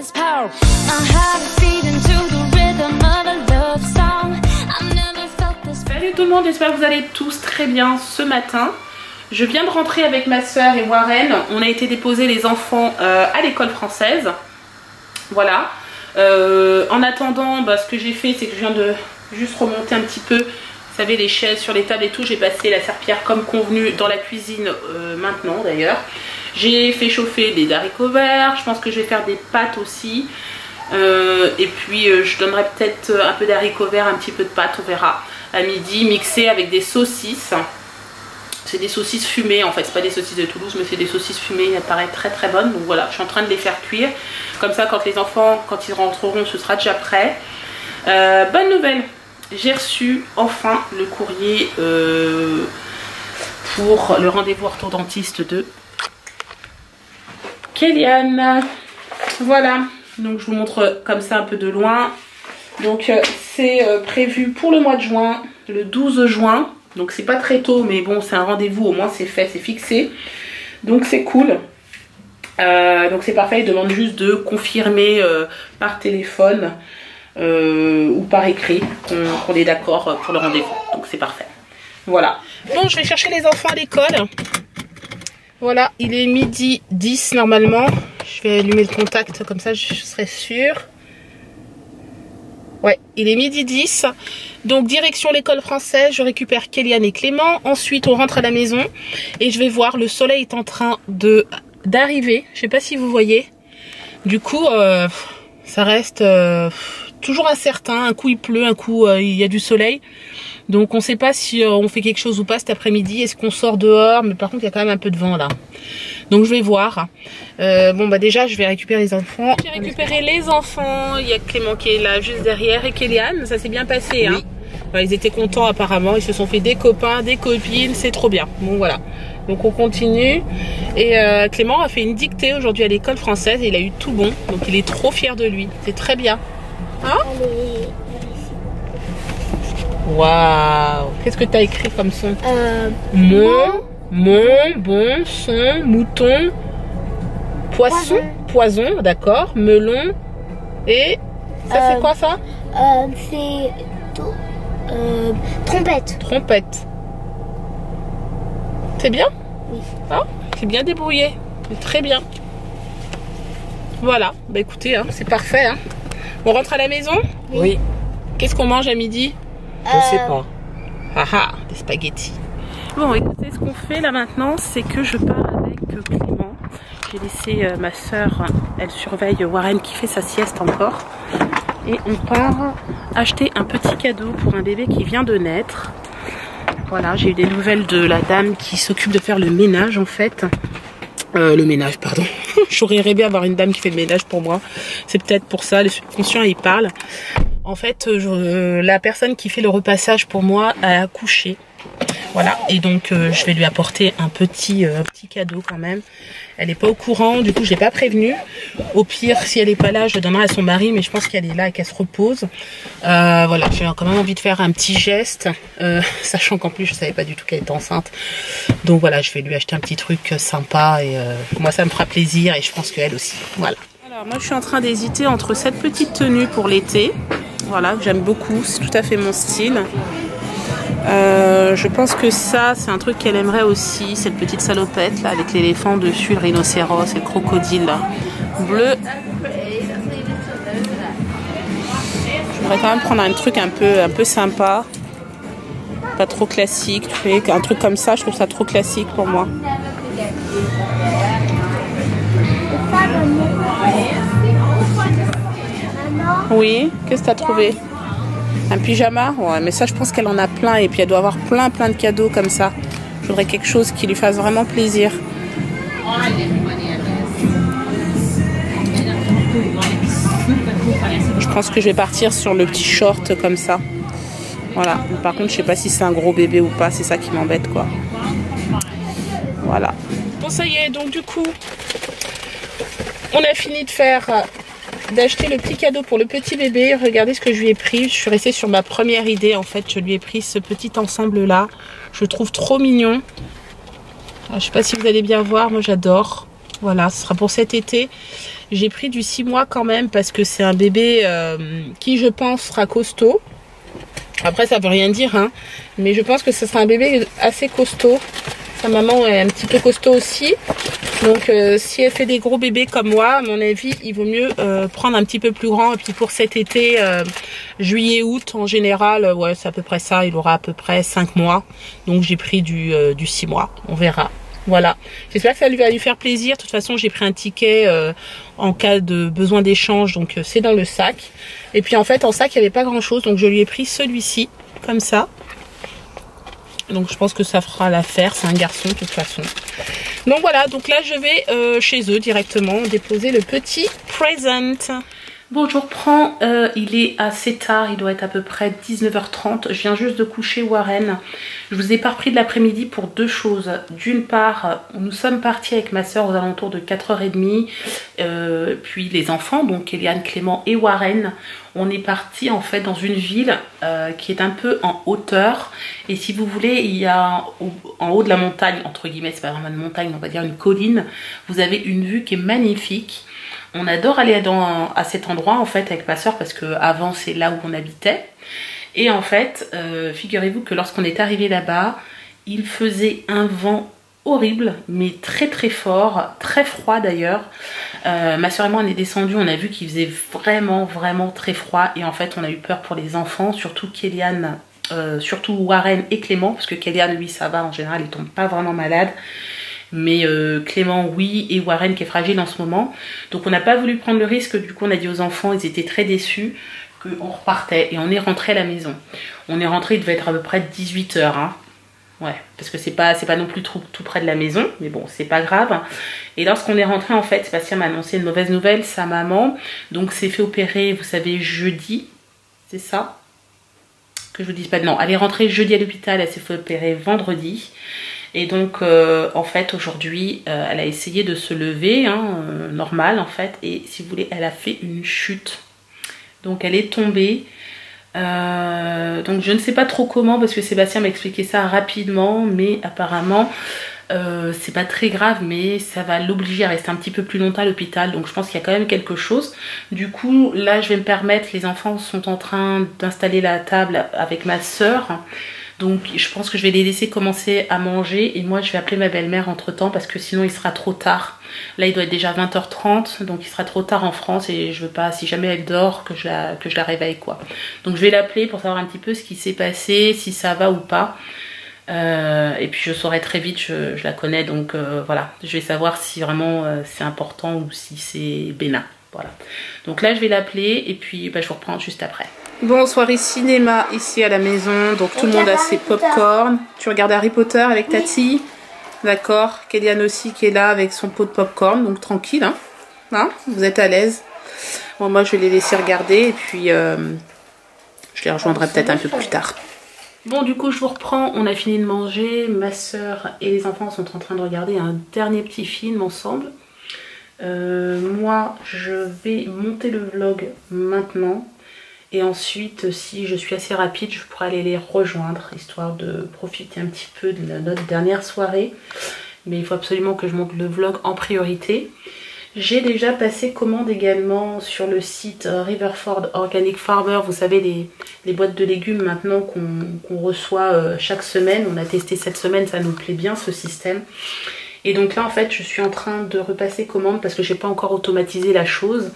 his power. My heart is beating to the rhythm of a love song. I've never felt this. Salut tout le monde, j'espère que vous allez tous très bien ce matin. Je viens de rentrer avec ma soeur et Warren. On a été déposer les enfants à l'école française. Voilà. En attendant, ce que j'ai fait, c'est que je viens de juste remonter un petit peu, vous savez, les chaises sur les tables et tout. J'ai passé la serpillière comme convenu dans la cuisine maintenant d'ailleurs. J'ai fait chauffer des haricots verts. Je pense que je vais faire des pâtes aussi. Et puis je donnerai peut-être un peu d'haricots verts, un petit peu de pâtes, on verra, à midi, mixé avec des saucisses. C'est des saucisses fumées en fait, c'est pas des saucisses de Toulouse, mais c'est des saucisses fumées, elles paraissent très très bonnes. Donc voilà, je suis en train de les faire cuire. Comme ça, quand les enfants, quand ils rentreront, ce sera déjà prêt. Bonne nouvelle, j'ai reçu enfin le courrier pour le rendez-vous orthodontiste de Kéliane. Voilà, donc je vous montre comme ça un peu de loin. Donc c'est prévu pour le mois de juin, le 12 juin. Donc c'est pas très tôt, mais bon, c'est un rendez-vous, au moins c'est fait, c'est fixé. Donc c'est cool. Donc c'est parfait, il demande juste de confirmer par téléphone ou par écrit qu'on est d'accord pour le rendez-vous. Donc c'est parfait. Voilà. Bon, je vais chercher les enfants à l'école. Voilà, il est midi 10 normalement. Je vais allumer le contact, comme ça je serai sûre. Ouais, il est midi 10. Donc direction l'école française, je récupère Kéliane et Clément. Ensuite on rentre à la maison et je vais voir, le soleil est en train d'arriver. Je sais pas si vous voyez. Du coup ça reste toujours incertain. Un coup il pleut, un coup il y a du soleil. Donc on sait pas si on fait quelque chose ou pas cet après-midi. Est-ce qu'on sort dehors? Mais par contre il y a quand même un peu de vent là. Donc je vais voir. Bon bah déjà je vais récupérer les enfants. J'ai récupéré les enfants. Il y a Clément qui est là juste derrière et Kéliane. Ça s'est bien passé. Oui. Hein. Ouais, ils étaient contents apparemment. Ils se sont fait des copains, des copines. C'est trop bien. Bon voilà. Donc on continue. Et Clément a fait une dictée aujourd'hui à l'école française et il a eu tout bon. Donc il est trop fier de lui. C'est très bien. Hein? Waouh! Qu'est-ce que tu as écrit comme son? Bon, son, mouton, poisson, poison, d'accord, melon, et ça c'est quoi ça? C'est trompette. Trompette. C'est bien? Oui. Ah, c'est bien débrouillé, c'est très bien. Voilà, bah écoutez, hein, c'est parfait. Hein. On rentre à la maison? Oui. Qu'est-ce qu'on mange à midi? Je sais pas. Haha, des spaghettis. Bon, écoutez, ce qu'on fait là maintenant, c'est que je pars avec Clément. J'ai laissé ma soeur, elle surveille Warren qui fait sa sieste encore. Et on part acheter un petit cadeau pour un bébé qui vient de naître. Voilà, j'ai eu des nouvelles de la dame qui s'occupe de faire le ménage en fait. Le ménage, pardon. J'aurais rêvé avoir une dame qui fait le ménage pour moi. C'est peut-être pour ça, le subconscient il parle. En fait, la personne qui fait le repassage pour moi a accouché. Voilà, et donc je vais lui apporter un petit cadeau quand même. Elle n'est pas au courant, du coup je l'ai pas prévenue. Au pire, si elle n'est pas là, je le donnerai à son mari, mais je pense qu'elle est là et qu'elle se repose. Voilà, j'ai quand même envie de faire un petit geste, sachant qu'en plus je savais pas du tout qu'elle était enceinte. Donc voilà, je vais lui acheter un petit truc sympa et moi ça me fera plaisir et je pense qu'elle aussi. Voilà. Alors moi je suis en train d'hésiter entre cette petite tenue pour l'été. Voilà, que j'aime beaucoup, c'est tout à fait mon style. Je pense que ça, c'est un truc qu'elle aimerait aussi, cette petite salopette là, avec l'éléphant dessus, le rhinocéros et le crocodile là, bleu. Je voudrais quand même prendre un truc un peu sympa, pas trop classique. Un truc comme ça, je trouve ça trop classique pour moi. Oui, qu'est-ce que tu as trouvé? Un pyjama? Ouais, mais ça, je pense qu'elle en a plein. Et puis, elle doit avoir plein de cadeaux comme ça. Je voudrais quelque chose qui lui fasse vraiment plaisir. Je pense que je vais partir sur le petit short comme ça. Voilà. Par contre, je sais pas si c'est un gros bébé ou pas. C'est ça qui m'embête, quoi. Voilà. Bon, ça y est. Donc, du coup, on a fini de faire... d'acheter le petit cadeau pour le petit bébé. Regardez ce que je lui ai pris. Je suis restée sur ma première idée en fait. Je lui ai pris ce petit ensemble là. Je le trouve trop mignon. Alors, je sais pas si vous allez bien voir. Moi j'adore. Voilà, ce sera pour cet été. J'ai pris du 6 mois quand même parce que c'est un bébé qui je pense sera costaud. Après ça veut rien dire hein, mais je pense que ce sera un bébé assez costaud. Sa maman est un petit peu costaud aussi. Donc si elle fait des gros bébés comme moi, à mon avis, il vaut mieux prendre un petit peu plus grand. Et puis pour cet été, juillet-août en général, ouais c'est à peu près ça. Il aura à peu près 5 mois. Donc j'ai pris du 6 mois. On verra. Voilà. J'espère que ça va lui faire plaisir. De toute façon, j'ai pris un ticket en cas de besoin d'échange. Donc c'est dans le sac. Et puis en fait, en sac, il n'y avait pas grand-chose. Donc je lui ai pris celui-ci, comme ça. Donc je pense que ça fera l'affaire, c'est un garçon de toute façon. Donc voilà, donc là je vais chez eux directement déposer le petit present. Bon, je reprends, il est assez tard, il doit être à peu près 19h30. Je viens juste de coucher Warren. Je vous ai pas repris de l'après-midi pour deux choses. D'une part, nous sommes partis avec ma soeur aux alentours de 4h30. Puis les enfants, donc Eliane, Clément et Warren. On est parti en fait dans une ville qui est un peu en hauteur. Et si vous voulez, il y a en haut de la montagne, entre guillemets, c'est pas vraiment une montagne, on va dire une colline. Vous avez une vue qui est magnifique. On adore aller à cet endroit en fait avec ma soeur parce que avant c'est là où on habitait. Et en fait, figurez-vous que lorsqu'on est arrivé là-bas, il faisait un vent horrible, mais très très fort, très froid d'ailleurs. Ma soeur et moi on est descendus, on a vu qu'il faisait vraiment très froid et en fait on a eu peur pour les enfants, surtout Kéliane, surtout Warren et Clément, parce que Kéliane lui ça va en général, il tombe pas vraiment malade. Mais Clément oui, et Warren qui est fragile en ce moment. Donc on n'a pas voulu prendre le risque, du coup on a dit aux enfants, ils étaient très déçus, qu'on repartait et on est rentré à la maison. On est rentré, il devait être à peu près 18h. Hein. Ouais, parce que c'est pas non plus tout près de la maison, mais bon, c'est pas grave. Et lorsqu'on est rentré, en fait, Sébastien m'a annoncé une mauvaise nouvelle, sa maman, donc s'est fait opérer, vous savez, jeudi, c'est ça? Que je vous dise pas de non, elle est rentrée jeudi à l'hôpital, elle s'est fait opérer vendredi. Et donc en fait aujourd'hui elle a essayé de se lever hein, normal en fait, et si vous voulez elle a fait une chute, donc elle est tombée. Donc je ne sais pas trop comment parce que Sébastien m'a expliqué ça rapidement, mais apparemment c'est pas très grave, mais ça va l'obliger à rester un petit peu plus longtemps à l'hôpital, donc je pense qu'il y a quand même quelque chose. Du coup là je vais me permettre, les enfants sont en train d'installer la table avec ma soeur. Donc je pense que je vais les laisser commencer à manger et moi je vais appeler ma belle-mère entre temps parce que sinon il sera trop tard. Là il doit être déjà 20h30, donc il sera trop tard en France et je veux pas, si jamais elle dort, que je la réveille quoi. Donc je vais l'appeler pour savoir un petit peu ce qui s'est passé, si ça va ou pas. Et puis je saurai très vite, je la connais, donc voilà. Je vais savoir si vraiment c'est important ou si c'est bénin. Voilà. Donc là je vais l'appeler et puis bah, je vous reprends juste après. Bon, soirée cinéma ici à la maison, donc tout le monde a ses pop-corn. Tu regardes Harry Potter avec Tati, d'accord. Kéliane aussi qui est là avec son pot de pop-corn, donc tranquille, hein, vous êtes à l'aise. Bon, moi je vais les laisser regarder et puis je les rejoindrai peut-être un peu plus tard. Bon, du coup je vous reprends, on a fini de manger, ma soeur et les enfants sont en train de regarder un dernier petit film ensemble. Moi je vais monter le vlog maintenant. Et ensuite, si je suis assez rapide, je pourrais aller les rejoindre, histoire de profiter un petit peu de notre dernière soirée. Mais il faut absolument que je monte le vlog en priorité. J'ai déjà passé commande également sur le site Riverford Organic Farmer. Vous savez, les boîtes de légumes maintenant qu'on reçoit chaque semaine. On a testé cette semaine, ça nous plaît bien ce système. Et donc là, en fait, je suis en train de repasser commande parce que j'ai pas encore automatisé la chose.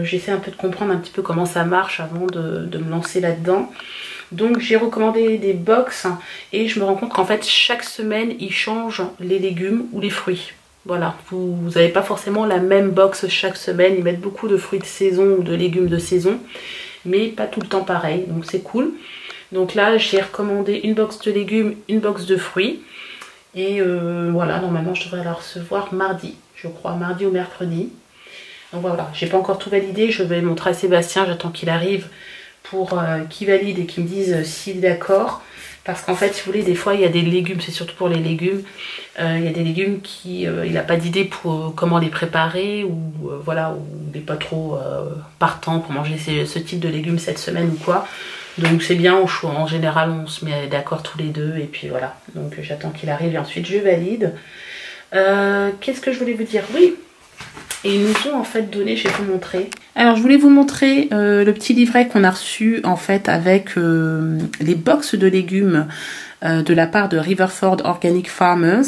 J'essaie un peu de comprendre un petit peu comment ça marche avant de me lancer là-dedans. Donc j'ai recommandé des box et je me rends compte qu'en fait chaque semaine ils changent les légumes ou les fruits. Voilà, vous n'avez pas forcément la même box chaque semaine, ils mettent beaucoup de fruits de saison ou de légumes de saison, mais pas tout le temps pareil, donc c'est cool. Donc là j'ai recommandé une box de légumes, une box de fruits. Et voilà, normalement je devrais la recevoir mardi, je crois, mardi ou mercredi. Donc voilà, j'ai pas encore tout validé, je vais le montrer à Sébastien, j'attends qu'il arrive pour qu'il valide et qu'il me dise s'il est d'accord. Parce qu'en fait, si vous voulez, des fois il y a des légumes, c'est surtout pour les légumes, il y a des légumes qui il n'a pas d'idée pour comment les préparer ou voilà, ou il n'est pas trop partant pour manger ce type de légumes cette semaine ou quoi. Donc c'est bien, en général on se met d'accord tous les deux et puis voilà. Donc j'attends qu'il arrive et ensuite je valide. Qu'est-ce que je voulais vous dire? Oui, Et ils nous ont en fait donné, je vais vous montrer. Alors je voulais vous montrer le petit livret qu'on a reçu en fait avec les box de légumes de la part de Riverford Organic Farmers.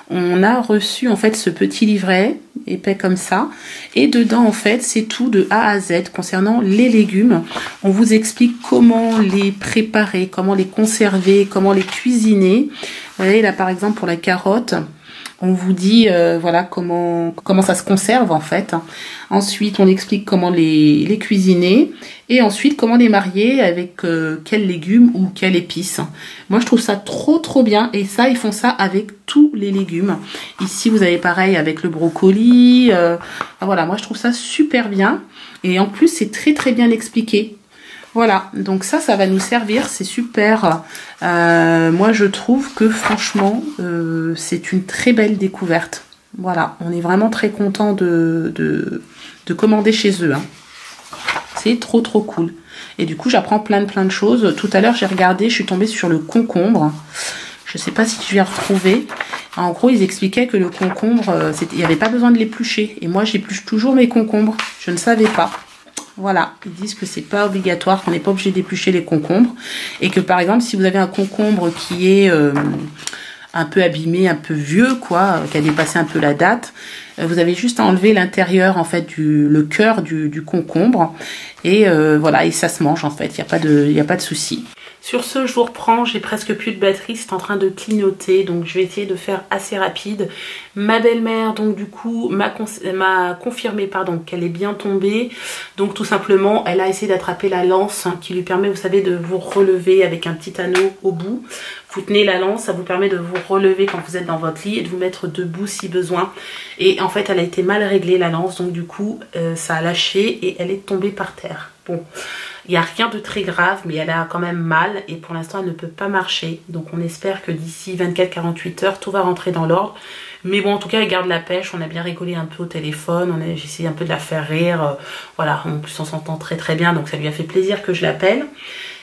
On a reçu en fait ce petit livret épais comme ça, et dedans en fait c'est tout de A à Z concernant les légumes. On vous explique comment les préparer, comment les conserver, comment les cuisiner. Vous voyez là par exemple pour la carotte, on vous dit voilà comment ça se conserve en fait. Ensuite on explique comment les cuisiner, et ensuite comment les marier avec quels légumes ou quelle épice. Moi je trouve ça trop bien, et ça ils font ça avec tous les légumes. Ici vous avez pareil avec le brocoli, voilà, moi je trouve ça super bien, et en plus c'est très bien expliqué. Voilà, donc ça va nous servir, c'est super. Moi je trouve que franchement c'est une très belle découverte. Voilà, on est vraiment très content de commander chez eux, hein. C'est trop cool. Et du coup j'apprends plein de choses. Tout à l'heure j'ai regardé, je suis tombée sur le concombre. Je sais pas si je vais retrouver. En gros ils expliquaient que le concombre, il n'y avait pas besoin de l'éplucher. Et moi j'épluche toujours mes concombres, je ne savais pas. Voilà, ils disent que c'est pas obligatoire, qu'on n'est pas obligé d'éplucher les concombres. Et que par exemple, si vous avez un concombre qui est un peu abîmé, un peu vieux, quoi, qui a dépassé un peu la date, vous avez juste à enlever l'intérieur, en fait, le cœur du concombre. Et voilà, et ça se mange, en fait, il n'y a pas de souci. Sur ce, je vous reprends, j'ai presque plus de batterie, c'est en train de clignoter, donc je vais essayer de faire assez rapide. Ma belle-mère, donc du coup, m'a confirmé qu'elle est bien tombée. Donc tout simplement, elle a essayé d'attraper la lance qui lui permet, vous savez, de vous relever avec un petit anneau au bout. Vous tenez la lance, ça vous permet de vous relever quand vous êtes dans votre lit et de vous mettre debout si besoin. Et en fait, elle a été mal réglée la lance, donc du coup, ça a lâché et elle est tombée par terre. Bon. Il n'y a rien de très grave, mais elle a quand même mal et pour l'instant elle ne peut pas marcher. Donc on espère que d'ici 24-48 heures, tout va rentrer dans l'ordre. Mais bon, en tout cas, elle garde la pêche. On a bien rigolé un peu au téléphone. J'ai essayé un peu de la faire rire. Voilà, en plus on s'entend très bien, donc ça lui a fait plaisir que je l'appelle.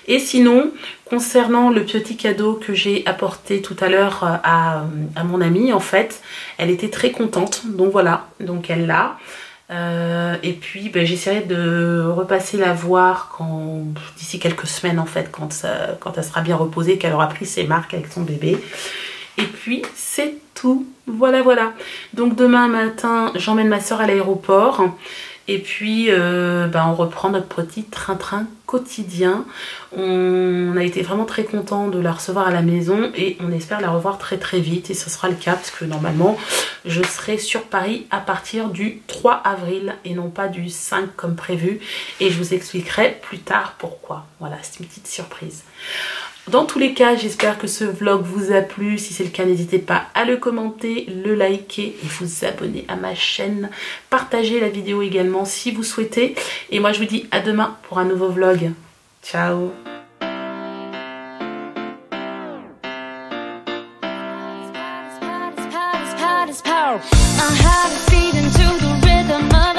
Et sinon, concernant le petit cadeau que j'ai apporté tout à l'heure à mon amie, en fait, elle était très contente. Donc voilà, donc elle l'a. Et puis j'essaierai de repasser la voir d'ici quelques semaines en fait, quand elle sera bien reposée, qu'elle aura pris ses marques avec son bébé. Et puis c'est tout, voilà. Donc demain matin j'emmène ma soeur à l'aéroport. Et puis on reprend notre petit train-train quotidien. On a été vraiment très content de la recevoir à la maison et on espère la revoir très vite, et ce sera le cas parce que normalement je serai sur Paris à partir du 3 avril et non pas du 5 comme prévu, et je vous expliquerai plus tard pourquoi. Voilà, c'est une petite surprise. Dans tous les cas, j'espère que ce vlog vous a plu. Si c'est le cas, n'hésitez pas à le commenter, le liker et vous abonner à ma chaîne. Partagez la vidéo également si vous souhaitez. Et moi, je vous dis à demain pour un nouveau vlog. Ciao! My heart is beating to the rhythm of